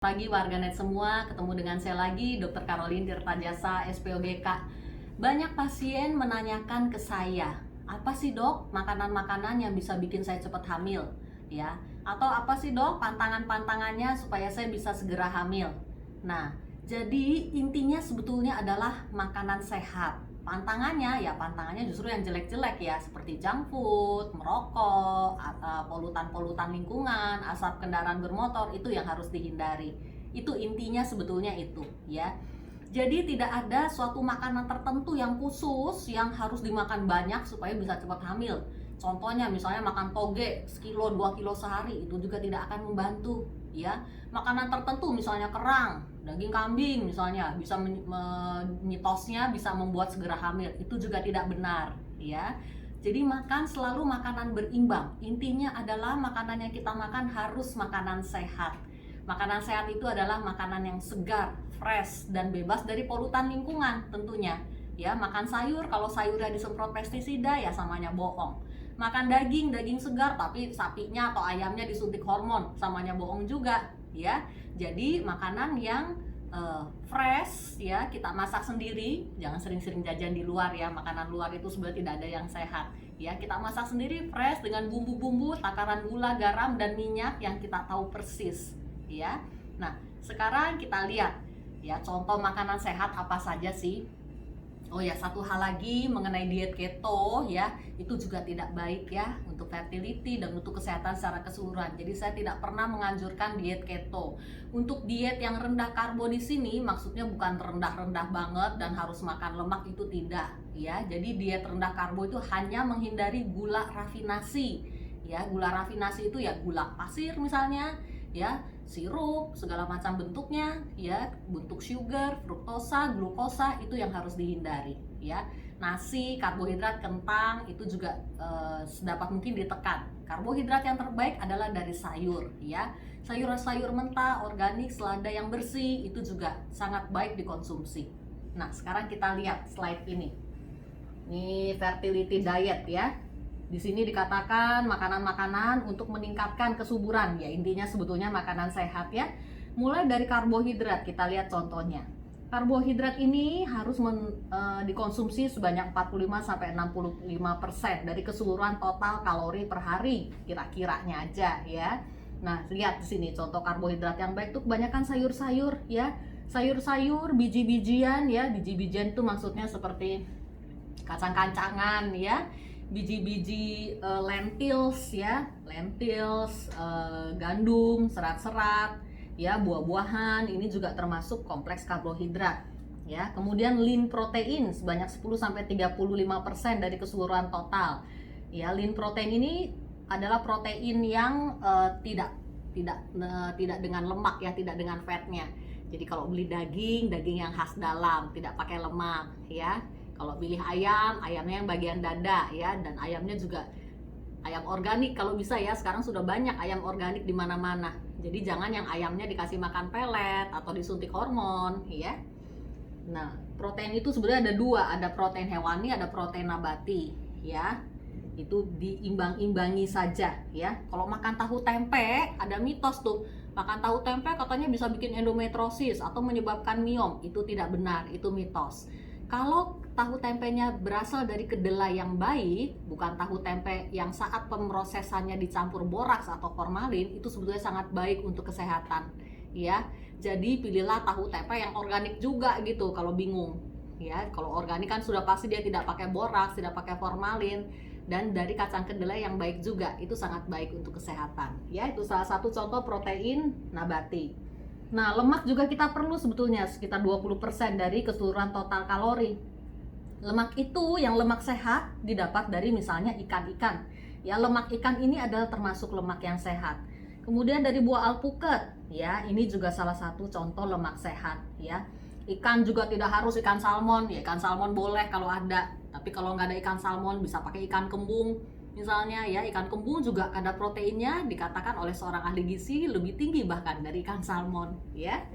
Pagi warganet semua, ketemu dengan saya lagi, Dr. Caroline Tirtajasa, SPOGK. Banyak pasien menanyakan ke saya, apa sih dok makanan-makanan yang bisa bikin saya cepat hamil? Ya, atau apa sih dok pantangan-pantangannya supaya saya bisa segera hamil? Nah, jadi intinya sebetulnya adalah makanan sehat. Pantangannya justru yang jelek-jelek ya, seperti junk food, merokok, polutan-polutan lingkungan, asap kendaraan bermotor, itu yang harus dihindari. Itu intinya sebetulnya itu ya. Jadi tidak ada suatu makanan tertentu yang khusus yang harus dimakan banyak supaya bisa cepat hamil. Contohnya misalnya makan toge sekilo 2 kilo sehari itu juga tidak akan membantu ya. Makanan tertentu misalnya kerang, daging kambing misalnya bisa mitosnya bisa membuat segera hamil, itu juga tidak benar ya. Jadi makan selalu makanan berimbang. Intinya adalah makanan yang kita makan harus makanan sehat. Makanan sehat itu adalah makanan yang segar, fresh, dan bebas dari polutan lingkungan tentunya. Ya, makan sayur, kalau sayurnya disemprot pestisida ya samanya bohong. Makan daging segar tapi sapinya atau ayamnya disuntik hormon, samanya bohong juga ya. Jadi makanan yang fresh ya, kita masak sendiri, jangan sering-sering jajan di luar ya. Makanan luar itu sebenarnya tidak ada yang sehat ya. Kita masak sendiri fresh dengan bumbu-bumbu, takaran gula, garam, dan minyak yang kita tahu persis ya. Nah, sekarang kita lihat ya contoh makanan sehat apa saja sih. Oh ya, satu hal lagi mengenai diet keto ya, itu juga tidak baik ya untuk fertility dan untuk kesehatan secara keseluruhan. Jadi saya tidak pernah menganjurkan diet keto. Untuk diet yang rendah karbo di sini maksudnya bukan rendah-rendah banget dan harus makan lemak, itu tidak ya. Jadi diet rendah karbo itu hanya menghindari gula rafinasi. Ya, gula rafinasi itu ya gula pasir misalnya, ya, sirup segala macam bentuknya ya, bentuk sugar, fruktosa, glukosa, itu yang harus dihindari ya. Nasi, karbohidrat, kentang itu juga sedapat mungkin ditekan. Karbohidrat yang terbaik adalah dari sayur ya. Sayur-sayur mentah, organik, selada yang bersih itu juga sangat baik dikonsumsi. Nah, sekarang kita lihat slide ini. Ini fertility diet ya. Di sini dikatakan makanan-makanan untuk meningkatkan kesuburan. Ya, intinya sebetulnya makanan sehat ya. Mulai dari karbohidrat, kita lihat contohnya. Karbohidrat ini harus dikonsumsi sebanyak 45-65% dari keseluruhan total kalori per hari, kira-kiranya aja ya. Nah, lihat di sini contoh karbohidrat yang baik tuh kebanyakan sayur-sayur ya. Sayur-sayur, biji-bijian ya. Biji-bijian itu maksudnya seperti kacang-kacangan ya, biji-biji lentils ya, gandum, serat-serat ya, buah-buahan, ini juga termasuk kompleks karbohidrat ya. Kemudian lean protein sebanyak 10-35% dari keseluruhan total ya. Lean protein ini adalah protein yang tidak dengan lemak ya, tidak dengan fatnya. Jadi kalau beli daging yang khas dalam, tidak pakai lemak ya. Kalau pilih ayam, ayamnya yang bagian dada ya, dan ayamnya juga ayam organik kalau bisa ya. Sekarang sudah banyak ayam organik di mana-mana. Jadi jangan yang ayamnya dikasih makan pelet atau disuntik hormon ya. Nah, protein itu sebenarnya ada dua, ada protein hewani, ada protein nabati ya. Itu diimbang-imbangi saja ya. Kalau makan tahu tempe, ada mitos tuh, makan tahu tempe katanya bisa bikin endometriosis atau menyebabkan miom. Itu tidak benar, itu mitos. Kalau tahu tempenya berasal dari kedelai yang baik, bukan tahu tempe yang saat pemrosesannya dicampur boraks atau formalin, itu sebetulnya sangat baik untuk kesehatan ya. Jadi pilihlah tahu tempe yang organik juga gitu kalau bingung ya. Kalau organik kan sudah pasti dia tidak pakai boraks, tidak pakai formalin, dan dari kacang kedelai yang baik juga, itu sangat baik untuk kesehatan ya. Itu salah satu contoh protein nabati. Nah, lemak juga kita perlu sebetulnya sekitar 20% dari keseluruhan total kalori. Lemak itu, yang lemak sehat didapat dari misalnya ikan-ikan. Ya, lemak ikan ini adalah termasuk lemak yang sehat. Kemudian dari buah alpukat, ya, ini juga salah satu contoh lemak sehat, ya. Ikan juga tidak harus ikan salmon, ya, ikan salmon boleh kalau ada. Tapi kalau nggak ada ikan salmon, bisa pakai ikan kembung. Misalnya ya, ikan kembung juga kadar proteinnya dikatakan oleh seorang ahli gizi lebih tinggi bahkan dari ikan salmon ya.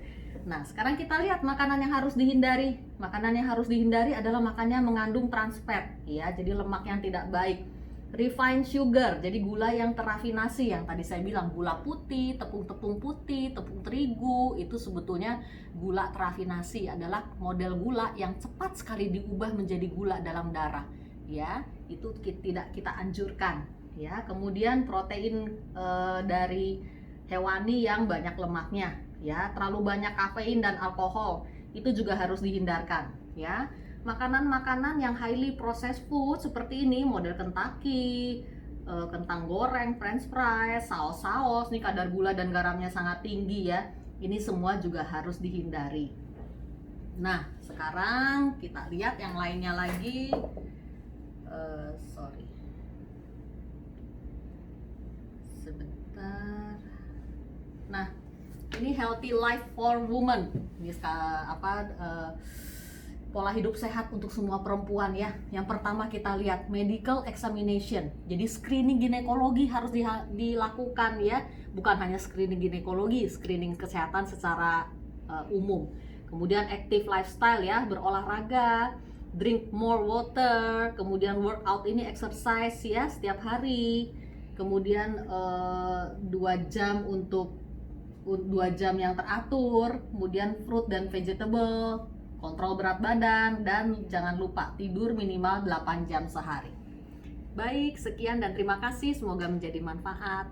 Nah, sekarang kita lihat makanan yang harus dihindari. Makanan yang harus dihindari adalah makanan yang mengandung trans fat ya, jadi lemak yang tidak baik. Refined sugar, jadi gula yang terafinasi, yang tadi saya bilang gula putih, tepung-tepung putih, tepung terigu, itu sebetulnya gula terafinasi adalah model gula yang cepat sekali diubah menjadi gula dalam darah. Ya, itu tidak kita anjurkan. Ya, kemudian protein dari hewani yang banyak lemaknya, ya, terlalu banyak kafein dan alkohol, itu juga harus dihindarkan, ya. Makanan-makanan yang highly processed food seperti ini, model Kentucky, kentang goreng, french fries, saus-saus, nih kadar gula dan garamnya sangat tinggi ya. Ini semua juga harus dihindari. Nah, sekarang kita lihat yang lainnya lagi. Sorry. Sebentar. Nah, ini healthy life for women. Ini pola hidup sehat untuk semua perempuan ya. Yang pertama kita lihat medical examination. Jadi screening ginekologi harus dilakukan ya. Bukan hanya screening ginekologi, screening kesehatan secara umum. Kemudian active lifestyle ya, berolahraga, drink more water, kemudian workout ini exercise ya setiap hari. Kemudian 2 jam untuk 2 jam yang teratur, kemudian fruit dan vegetable, kontrol berat badan, dan jangan lupa tidur minimal 8 jam sehari. Baik, sekian dan terima kasih, semoga menjadi manfaat.